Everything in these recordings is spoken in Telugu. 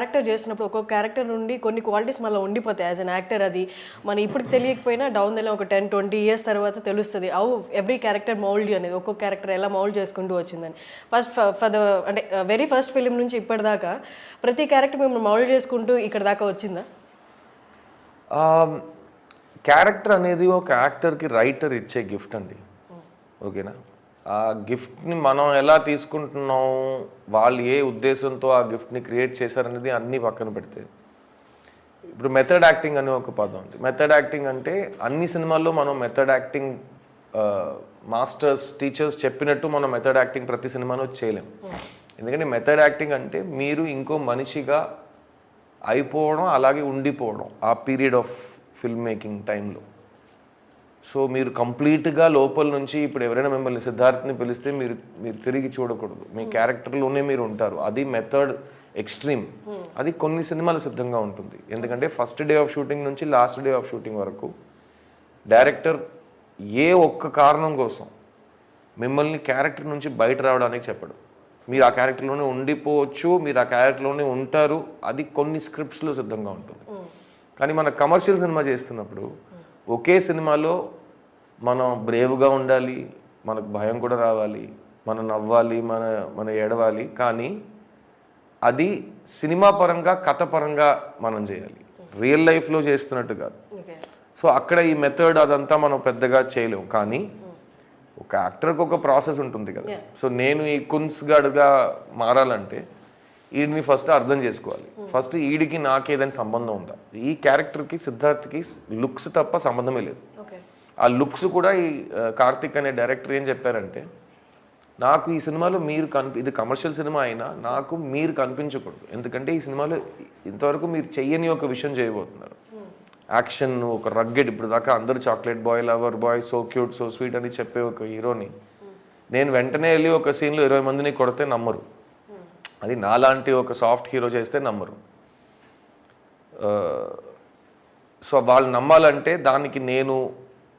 క్యారెక్టర్ చేస్తున్నప్పుడు ఒక్కొక్క క్యారెక్టర్ నుండి కొన్ని క్వాలిటీస్ మళ్ళీ ఉండిపోతాయి యాజ్ అన్ యాక్టర్. అది మన ఇప్పటికి తెలియకపోయినా డౌన్ ద లైన్ ఒక 10-20 ఇయర్స్ తర్వాత తెలుస్తుంది హౌ ఎవ్రీ క్యారెక్టర్ మౌల్డ్ అనేది, ఒక్కొక్క క్యారెక్టర్ ఎలా మౌల్డ్ చేసుకుంటూ వచ్చిందని. ఫర్ ద అంటే వెరీ ఫస్ట్ ఫిలిం నుంచి ఇప్పటిదాకా ప్రతి క్యారెక్టర్ మేము మౌల్డ్ చేసుకుంటూ ఇక్కడ దాకా వచ్చిందా? క్యారెక్టర్ అనేది ఒక యాక్టర్కి రైటర్ ఇచ్చే గిఫ్ట్ అండి, ఓకేనా? ఆ గిఫ్ట్ని మనం ఎలా తీసుకుంటున్నాం, వాళ్ళు ఏ ఉద్దేశంతో ఆ గిఫ్ట్ని క్రియేట్ చేశారనేది అన్నీ పక్కన పెడితే, ఇప్పుడు మెథడ్ యాక్టింగ్ అనే ఒక పదం ఉంది. మెథడ్ యాక్టింగ్ అంటే అన్ని సినిమాల్లో మనం మెథడ్ యాక్టింగ్ మాస్టర్స్ టీచర్స్ చెప్పినట్టు మనం మెథడ్ యాక్టింగ్ ప్రతి సినిమాలో చేయలేము. ఎందుకంటే మెథడ్ యాక్టింగ్ అంటే మీరు ఇంకో మనిషిగా అయిపోవడం, అలాగే ఉండిపోవడం ఆ పీరియడ్ ఆఫ్ ఫిల్మ్ మేకింగ్ టైంలో. సో మీరు కంప్లీట్గా లోపల నుంచి, ఇప్పుడు ఎవరైనా మిమ్మల్ని సిద్ధార్థ్ని పిలిస్తే మీరు తిరిగి చూడకూడదు, మీ క్యారెక్టర్లోనే మీరు ఉంటారు. అది మెథడ్ ఎక్స్ట్రీమ్. అది కొన్ని సినిమాలు సిద్ధంగా ఉంటుంది. ఎందుకంటే ఫస్ట్ డే ఆఫ్ షూటింగ్ నుంచి లాస్ట్ డే ఆఫ్ షూటింగ్ వరకు డైరెక్టర్ ఏ ఒక్క కారణం కోసం మిమ్మల్ని క్యారెక్టర్ నుంచి బయట రావడానికి చెప్పడు. మీరు ఆ క్యారెక్టర్లోనే ఉండిపోవచ్చు, మీరు ఆ క్యారెక్టర్లోనే ఉంటారు. అది కొన్ని స్క్రిప్ట్స్లో సిద్ధంగా ఉంటుంది. కానీ మన కమర్షియల్ సినిమా చేస్తున్నప్పుడు ఒకే సినిమాలో మనం బ్రేవ్గా ఉండాలి, మనకు భయం కూడా రావాలి, మనం నవ్వాలి, మన ఏడవాలి. కానీ అది సినిమా పరంగా కథ పరంగా మనం చేయాలి, రియల్ లైఫ్లో చేస్తున్నట్టు కాదు. సో అక్కడ ఈ మెథడ్ అదంతా మనం పెద్దగా చేయలేము. కానీ ఒక యాక్టర్కి ఒక ప్రాసెస్ ఉంటుంది కదా. సో నేను ఈ కున్స్ గాడుగా మారాలంటే వీడిని ఫస్ట్ అర్థం చేసుకోవాలి. ఫస్ట్ వీడికి నాకేదైనా సంబంధం ఉందా, ఈ క్యారెక్టర్కి సిద్ధార్థ్కి లుక్స్ తప్ప సంబంధమే లేదు. ఆ లుక్స్ కూడా ఈ కార్తిక్ అనే డైరెక్టర్ ఏం చెప్పారంటే, నాకు ఈ సినిమాలో మీరు ఇది కమర్షియల్ సినిమా అయినా నాకు మీరు కనిపించకూడదు. ఎందుకంటే ఈ సినిమాలో ఇంతవరకు మీరు చెయ్యని ఒక విషయం చేయబోతున్నారు. యాక్షన్, ఒక రగ్గెడ్, ఇప్పుడు దాకా అందరూ chocolate boy, lover boy, so cute, so sweet అని చెప్పే ఒక హీరోని నేను వెంటనే వెళ్ళి ఒక సీన్లో 20 మందిని కొడితే నమ్మరు. అది నాలాంటి ఒక సాఫ్ట్ హీరో చేస్తే నమ్మరు. సో వాళ్ళు నమ్మాలంటే దానికి నేను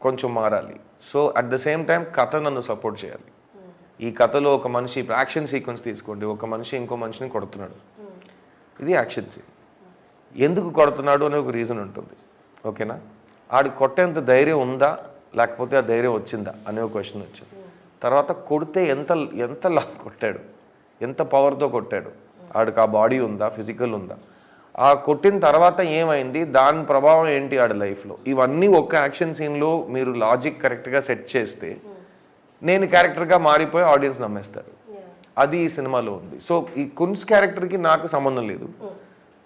కొంచెం మారాలి. So at the same time కథ నన్ను సపోర్ట్ చేయాలి. ఈ కథలో ఒక మనిషి, ఇప్పుడు యాక్షన్ సీక్వెన్స్ తీసుకోండి, ఒక మనిషి ఇంకో మనిషిని కొడుతున్నాడు, ఇది యాక్షన్ సీన్. ఎందుకు కొడుతున్నాడు అనే ఒక రీజన్ ఉంటుంది, ఓకేనా? ఆడి కొట్టేంత ధైర్యం ఉందా, లేకపోతే ఆ ధైర్యం వచ్చిందా అనే ఒక క్వశ్చన్ వచ్చింది. తర్వాత కొడితే ఎంత కొట్టాడు, ఎంత పవర్తో కొట్టాడు, ఆడికి ఆ బాడీ ఉందా, ఫిజికల్ ఉందా, ఆ కొట్టిన తర్వాత ఏమైంది, దాని ప్రభావం ఏంటి ఆడి లైఫ్లో, ఇవన్నీ ఒక యాక్షన్ సీన్లో మీరు లాజిక్ కరెక్ట్గా సెట్ చేస్తే నేను క్యారెక్టర్గా మారిపోయి ఆడియన్స్ నమ్మేస్తారు. అది ఈ సినిమాలో ఉంది. సో ఈ కున్స్ క్యారెక్టర్కి నాకు సంబంధం లేదు,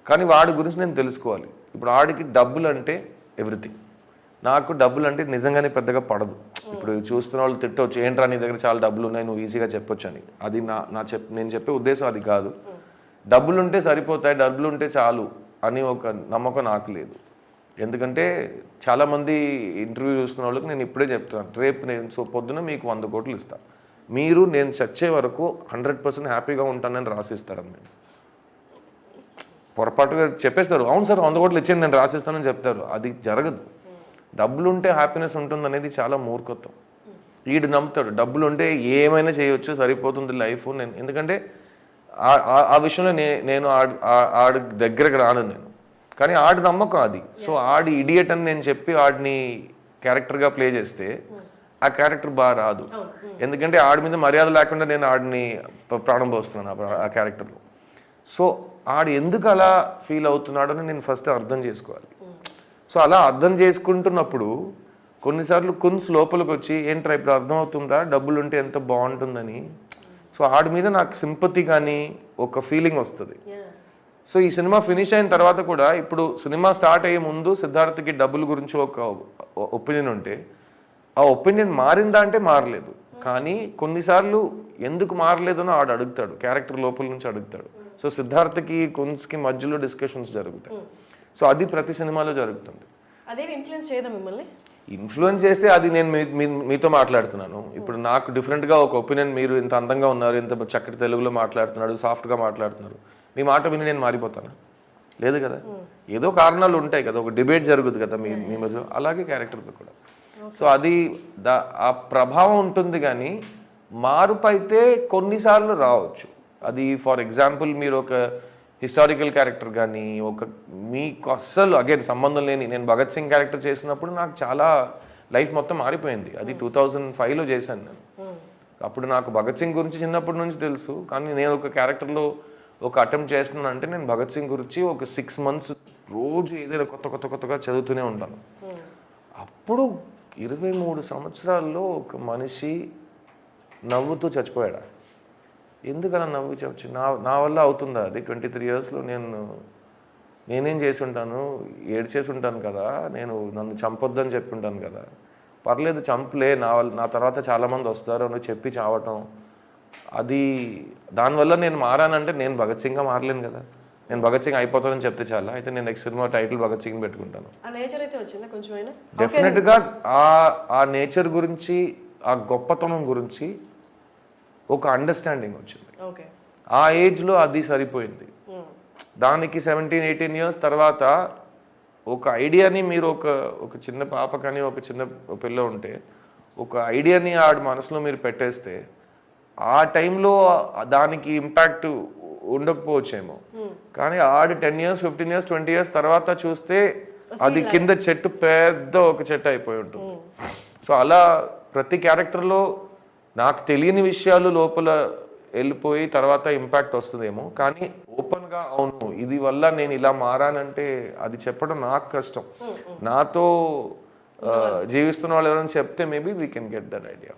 కానీ వాడి గురించి నేను తెలుసుకోవాలి. ఇప్పుడు ఆడికి డబ్బులు అంటే ఎవ్రీథింగ్, నాకు డబ్బులు అంటే నిజంగానే పెద్దగా పడదు. ఇప్పుడు చూస్తున్న వాళ్ళు తిట్టవచ్చు, ఏంట్రా నీ దగ్గర చాలా డబ్బులు ఉన్నాయి, నువ్వు ఈజీగా చెప్పొచ్చు అని. అది నేను చెప్పే ఉద్దేశం అది కాదు. డబ్బులు ఉంటే సరిపోతాయి, డబ్బులు ఉంటే చాలు అని ఒక నమ్మకం నాకు లేదు. ఎందుకంటే చాలామంది ఇంటర్వ్యూ చూస్తున్న వాళ్ళకి నేను ఇప్పుడే చెప్తున్నాను, రేపు నేను పొద్దున మీకు 100 కోట్లు ఇస్తాను, మీరు నేను చచ్చే వరకు 100% హ్యాపీగా ఉంటానని రాసిస్తారని. నేను పొరపాటుగా చెప్పేస్తారు, అవును సార్ 100 కోట్లు ఇచ్చేది నేను రాసిస్తానని చెప్తారు. అది జరగదు. డబ్బులు ఉంటే హ్యాపీనెస్ ఉంటుంది అనేది చాలా మూర్ఖత్వం. వీడు నమ్ముతాడు డబ్బులు ఉంటే ఏమైనా చేయొచ్చు, సరిపోతుంది లైఫ్. ఎందుకంటే ఆ విషయంలో నేను ఆడి దగ్గరకు రాను నేను, కానీ ఆడి నమ్మకం అది. సో ఆడి ఇడియట్ అని నేను చెప్పి ఆడిని క్యారెక్టర్గా ప్లే చేస్తే ఆ క్యారెక్టర్ బాగా రాదు. ఎందుకంటే ఆడి మీద మర్యాద లేకుండా నేను ఆడిని ప్రాణం పోస్తున్నాను ఆ క్యారెక్టర్లో. సో ఆడు ఎందుకు అలా ఫీల్ అవుతున్నాడని నేను ఫస్ట్ అర్థం చేసుకోవాలి. సో అలా అర్థం చేసుకుంటున్నప్పుడు కొన్నిసార్లు కున్స్ లోపలికి వచ్చి, ఏంట్రా ఇప్పుడు అర్థమవుతుందా డబ్బులు ఉంటే ఎంత బాగుంటుందని. సో ఆడి మీద నాకు సింపతి కానీ ఒక ఫీలింగ్ వస్తుంది. సో ఈ సినిమా ఫినిష్ అయిన తర్వాత కూడా, ఇప్పుడు సినిమా స్టార్ట్ అయ్యే ముందు సిద్ధార్థకి డబ్బుల గురించి ఒక ఒపీనియన్ ఉంటే, ఆ ఒపీనియన్ మారిందా అంటే మారలేదు. కానీ కొన్నిసార్లు ఎందుకు మారలేదని ఆడు అడుగుతాడు, క్యారెక్టర్ లోపల నుంచి అడుగుతాడు. సో సిద్ధార్థకి కున్స్కి మధ్యలో డిస్కషన్స్ జరుగుతాయి. సో అది ప్రతి సినిమాలో జరుగుతుంది. అదే ఇన్ఫ్లుయెన్స్ చేయదా మిమ్మల్ని? ఇన్ఫ్లుయెన్స్ చేస్తే అది నేను మీతో మాట్లాడుతున్నాను. ఇప్పుడు నాకు డిఫరెంట్గా ఒక ఒపీనియన్, మీరు ఇంత అందంగా ఉన్నారు, ఇంత చక్కటి తెలుగులో మాట్లాడుతున్నాడు, సాఫ్ట్గా మాట్లాడుతున్నారు, మీ మాట విని నేను మారిపోతానా? లేదు కదా. ఏదో కారణాలు ఉంటాయి కదా, ఒక డిబేట్ జరుగుతుంది కదా మీ మధ్య. అలాగే క్యారెక్టర్తో కూడా. సో అది ఆ ప్రభావం ఉంటుంది. కానీ మార్పు అయితే కొన్నిసార్లు రావచ్చు. అది ఫర్ ఎగ్జాంపుల్ మీరు హిస్టారికల్ క్యారెక్టర్ కానీ మీకు అస్సలు అగైన్ సంబంధం లేని నేను భగత్ సింగ్ క్యారెక్టర్ చేసినప్పుడు నాకు చాలా లైఫ్ మొత్తం మారిపోయింది. అది 2005లో చేశాను నేను. అప్పుడు నాకు భగత్ సింగ్ గురించి చిన్నప్పటి నుంచి తెలుసు, కానీ నేను ఒక క్యారెక్టర్లో ఒక అటెంప్ట్ చేస్తున్నాను అంటే నేను భగత్ సింగ్ గురించి ఒక 6 months రోజు ఏదైనా కొత్తగా చదువుతూనే ఉంటాను. అప్పుడు 23 సంవత్సరాల్లో ఒక మనిషి నవ్వుతూ చచ్చిపోయాడా? ఎందుకలా నవ్వు చచ్చి నా వల్ల అవుతుందా అది? 23 yearsలో నేనేం చేసి ఉంటాను, ఏడ్చేసి ఉంటాను కదా, నన్ను చంపొద్దని చెప్పి ఉంటాను కదా, పర్లేదు చంపలే, నా తర్వాత చాలామంది వస్తారు అని చెప్పి చావటం, అది దానివల్ల నేను మారానంటే నేను భగత్ సింగ్గా మారలేను కదా. నేను భగత్ సింగ్ అయిపోతానని చెప్తే చాలా, అయితే నేను next cinema title Bhagat Singh పెట్టుకుంటాను. ఆ నేచర్ అయితే వచ్చిందా కొంచెం అయినా? డెఫినెట్గా ఆ నేచర్ గురించి, ఆ గొప్పతనం గురించి ఒక అండర్స్టాండింగ్ వచ్చింది. ఓకే, ఆ ఏజ్లో అది సరిపోయింది. దానికి 17-18 years తర్వాత ఒక ఐడియాని మీరు ఒక చిన్న పాప కానీ ఒక చిన్న పిల్ల ఉంటే ఒక ఐడియాని ఆడి మనసులో మీరు పెట్టేస్తే ఆ టైంలో దానికి ఇంపాక్ట్ ఉండకపోవచ్చేమో, కానీ ఆడి 10 years, 15 years, 20 years తర్వాత చూస్తే అది కింద చెట్టు పెద్ద ఒక చెట్టు అయిపోయి ఉంటుంది. సో అలా ప్రతి క్యారెక్టర్లో నాకు తెలియని విషయాలు లోపల వెళ్ళిపోయి తర్వాత ఇంపాక్ట్ వస్తుందేమో, కానీ ఓపెన్గా అవును ఇది వల్ల నేను ఇలా మారానంటే అది చెప్పడం నాకు కష్టం. నాతో జీవిస్తున్న వాళ్ళు ఎవరైనా చెప్తే maybe we can get that idea.